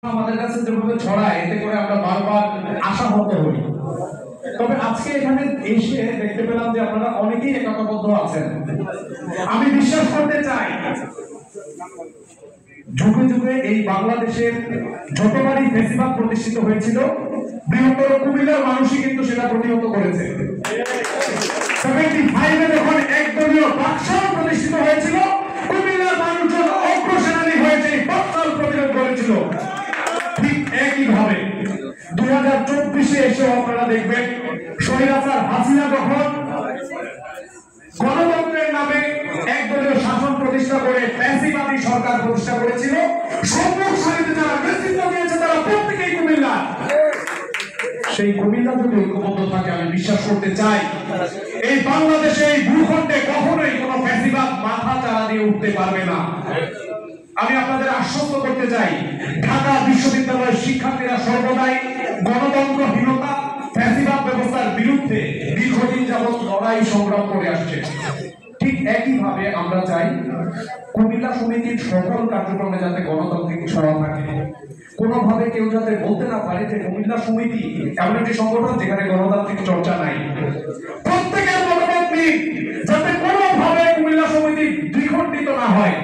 আমাদের কাছে যেভাবে ছড়ায় এতে করে আমরা বারবার আশাহত হই। তবে আজকে এখানে এসে দেখতে পেলাম যে আপনারা অনেকেই একতাবদ্ধ আছেন। আমি বিশ্বাস করতে চাই যুগে যুগে এই বাংলাদেশের যতবারই ফেসিবাদ প্রতিষ্ঠিত হয়েছিল বৃহত্তর কুমিল্লার মানুষই কিন্তু সেটা প্রতিহত করেছে। 75-এ যখন একদলীয় বাকশাল প্রতিষ্ঠিত হয়েছিল কুমিল্লার মানুষজন অগ্রসেনানী হয়েছে বাকশাল প্রতিরোধ করেছিল। ঠিক একইভাবে 2024-এ এসে আপনারা দেখবেন স্বৈরাচার হাসিনা যখন গণতন্ত্রের নামে একদলীয় শাসন প্রতিষ্ঠা করে ফ্যাসিবাদী সরকার প্রতিষ্ঠা করেছিল, সম্মুখ সারিতে যারা নেতৃত্ব দিয়েছে তারা প্রত্যেকেই কুমিল্লা। সেই কুমিল্লা যদি ঐক্যবদ্ধ থাকে আমি বিশ্বাস করতে চাই এই বাংলাদেশে এই ভূখণ্ডে কখনোই কোনো ফ্যাসিবাদ মাথা চাড়া দিয়ে উঠতে পারবে না। আমি আপনাদের আশ্বস্ত করতে চাই ঢাকা বিশ্ববিদ্যালয়ের শিক্ষার্থীরা সর্বদাই গণতন্ত্রহীনতা ফ্যাসিবাদ ব্যবস্থার বিরুদ্ধে দীর্ঘদিন যাবৎ লড়াই সংগ্রাম করে আসছে। ঠিক একইভাবে আমরা চাই কুমিল্লা সমিতির সকল কার্যক্রমে যাতে গণতান্ত্রিক ছড়া থাকে, কোনোভাবে কেউ যাতে বলতে না পারে যে কুমিল্লা সমিতি এমন একটি সংগঠন যেখানে গণতান্ত্রিক চর্চা নাই। প্রত্যেকের মতামত নিন যাতে কোনোভাবে কুমিল্লা সমিতি দ্বিখণ্ডিত না হয়।